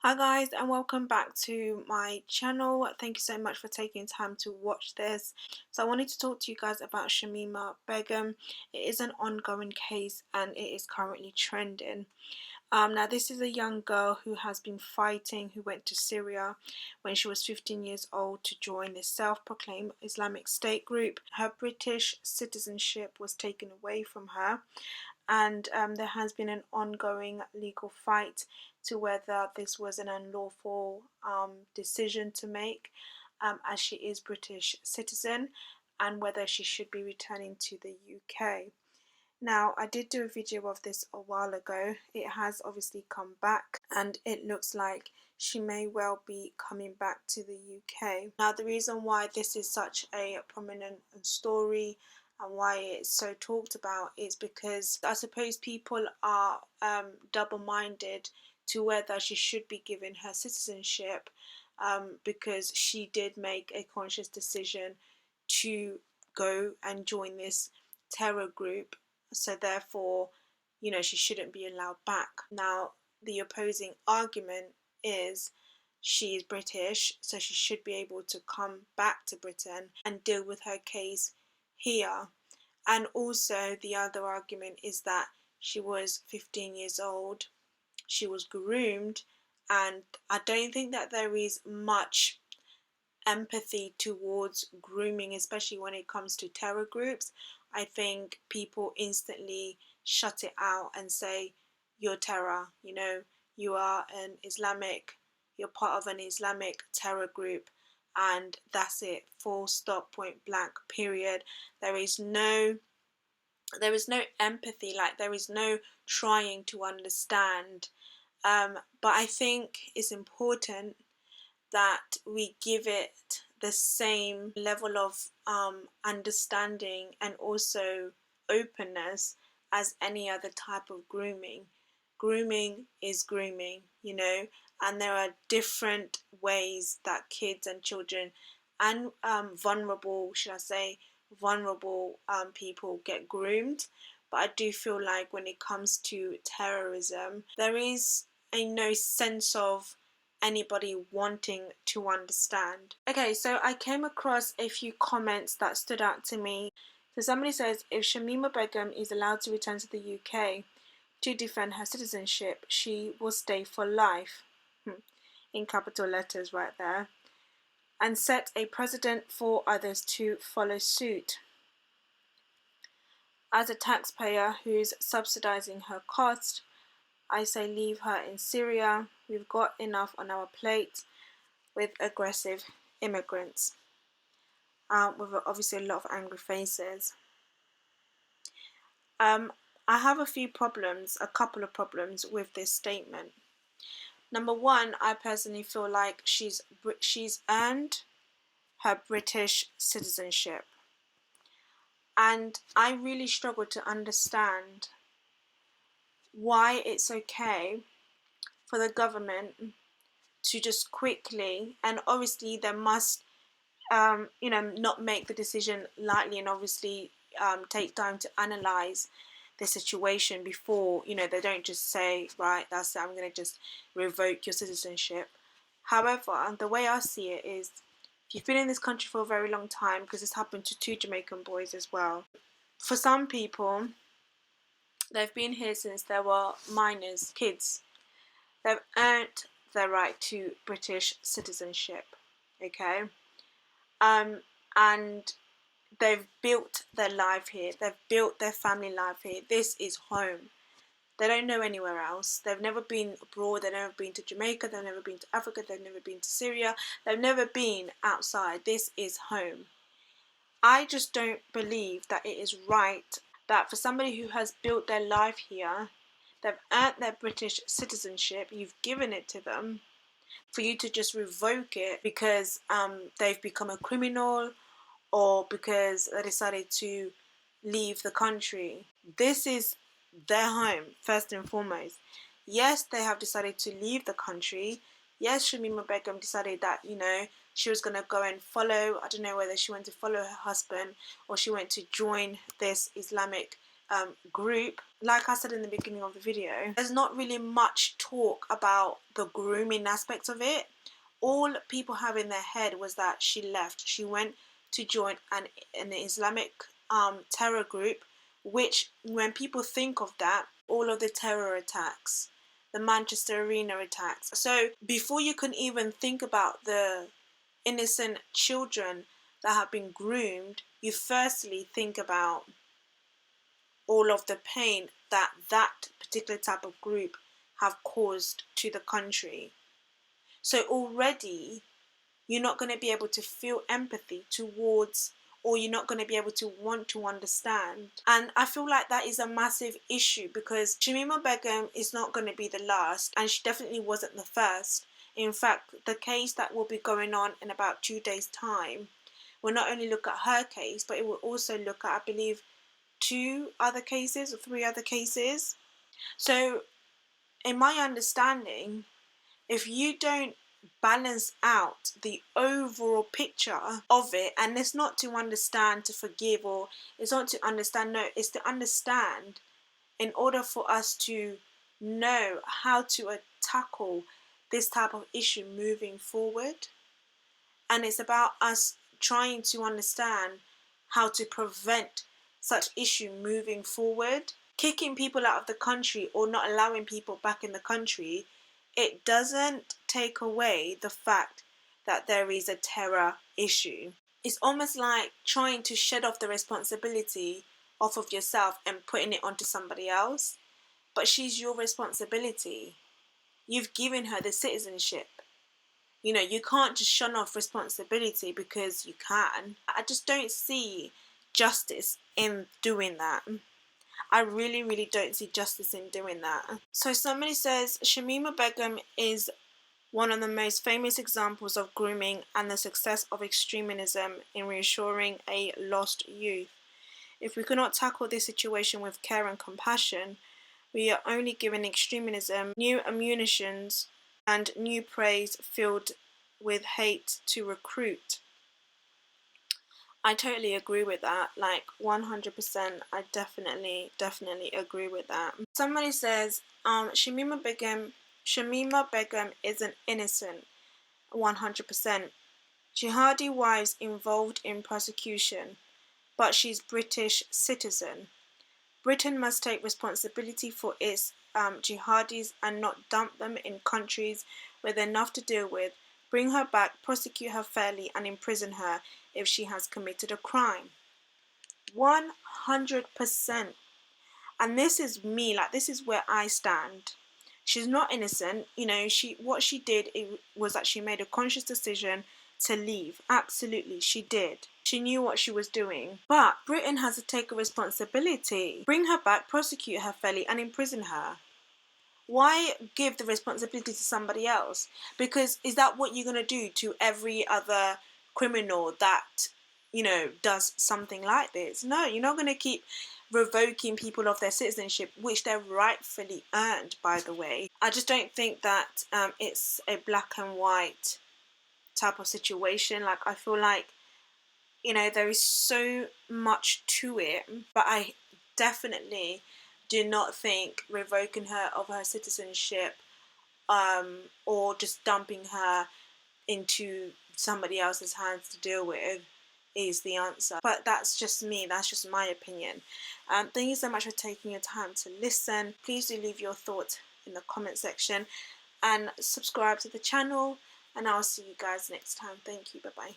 Hi guys, and welcome back to my channel. Thank you so much for taking time to watch this. So I wanted to talk to you guys about Shamima Begum. It is an ongoing case and it is currently trending. Now this is a young girl who has been fighting, who went to Syria when she was 15 years old to join the self-proclaimed Islamic State group. Her British citizenship was taken away from her, and there has been an ongoing legal fight to whether this was an unlawful decision to make, as she is British citizen, and whether she should be returning to the UK. Now, I did do a video of this a while ago. It has obviously come back and it looks like she may well be coming back to the UK. Now, the reason why this is such a prominent story and why it's so talked about is because I suppose people are double-minded to whether she should be given her citizenship, because she did make a conscious decision to go and join this terror group, so therefore, she shouldn't be allowed back. Now, the opposing argument is she is British, so she should be able to come back to Britain and deal with her case here. And also the other argument is that she was 15 years old, she was groomed, and I don't think that there is much empathy towards grooming, especially when it comes to terror groups. I think people instantly shut it out and say, you're terror, you are you're part of an Islamic terror group, and that's it, full stop, point blank, period. There is no empathy, like there is no trying to understand. But I think it's important that we give it the same level of understanding and also openness as any other type of grooming. Grooming is grooming, and there are different ways that kids and children and vulnerable people get groomed. But I do feel like when it comes to terrorism, there is no sense of anybody wanting to understand. Okay, so I came across a few comments that stood out to me. So somebody says, if Shamima Begum is allowed to return to the UK to defend her citizenship, she will stay for life, in capital letters right there, and set a precedent for others to follow suit. As a taxpayer who's subsidizing her cost, I say leave her in Syria. We've got enough on our plate with aggressive immigrants, with obviously a lot of angry faces. I have a couple of problems with this statement. Number one, I personally feel like she's earned her British citizenship, and I really struggle to understand why it's okay for the government to just quickly, and obviously they must not make the decision lightly, and obviously take time to analyze the situation before, they don't just say, right, that's it, I'm going to just revoke your citizenship. However, the way I see it is, if you've been in this country for a very long time, because this happened to 2 Jamaican boys as well, for some people, they've been here since they were minors, kids. They've earned their right to British citizenship, okay? And they've built their life here. They've built their family life here. This is home. They don't know anywhere else. They've never been abroad. They've never been to Jamaica. They've never been to Africa. They've never been to Syria. They've never been outside. This is home. I just don't believe that it is right that for somebody who has built their life here, they've earned their British citizenship, you've given it to them, for you to just revoke it because they've become a criminal or because they decided to leave the country. This is their home, first and foremost. Yes, they have decided to leave the country. Yes, Shamima Begum decided that, she was going to go and follow, I don't know whether she went to follow her husband or she went to join this Islamic group, like I said in the beginning of the video, there's not really much talk about the grooming aspect of it. All people have in their head was that she left. She went to join an Islamic terror group, which when people think of that, all of the terror attacks, the Manchester Arena attacks. So before you can even think about the innocent children that have been groomed, you firstly think about all of the pain that that particular type of group have caused to the country. So already you're not going to be able to feel empathy towards, or you're not going to be able to want to understand. And I feel like that is a massive issue, because Shamima Begum is not going to be the last, and she definitely wasn't the first. In fact, the case that will be going on in about 2 days' time will not only look at her case, but it will also look at, I believe, 2 other cases or 3 other cases. So in my understanding, if you don't balance out the overall picture of it, and it's not to understand to forgive, or it's not to understand, no, it's to understand in order for us to know how to tackle this type of issue moving forward. And it's about us trying to understand how to prevent such issue moving forward. Kicking people out of the country or not allowing people back in the country, it doesn't take away the fact that there is a terror issue. It's almost like trying to shed off the responsibility off of yourself and putting it onto somebody else. But she's your responsibility. You've given her the citizenship. You know, you can't just shun off responsibility because you can. I just don't see justice in doing that. I really, really don't see justice in doing that. So somebody says Shamima Begum is one of the most famous examples of grooming and the success of extremism in reassuring a lost youth. If we cannot tackle this situation with care and compassion, we are only giving extremism new ammunitions and new praise filled with hate to recruit. I totally agree with that, like 100%. I definitely agree with that. Somebody says Shamima Begum isn't innocent. 100%. Jihadi wives involved in prosecution, but she's British citizen. Britain must take responsibility for its jihadis and not dump them in countries with enough to deal with. Bring her back, prosecute her fairly, and imprison her if she has committed a crime. 100%. And this is me, like, this is where I stand. She's not innocent. You know, what she did was that she made a conscious decision to leave. Absolutely, she did. She knew what she was doing. But Britain has to take a responsibility. Bring her back, prosecute her fairly, and imprison her. Why give the responsibility to somebody else? Because is that what you're going to do to every other criminal that, you know, does something like this? No, you're not going to keep revoking people of their citizenship, which they're rightfully earned, by the way. I just don't think that it's a black and white type of situation. Like, I feel like, you know, there is so much to it, but I definitely do not think revoking her of her citizenship or just dumping her into somebody else's hands to deal with is the answer. But that's just me, that's just my opinion. Thank you so much for taking your time to listen. Please do leave your thoughts in the comment section and subscribe to the channel, and I'll see you guys next time. Thank you, bye bye.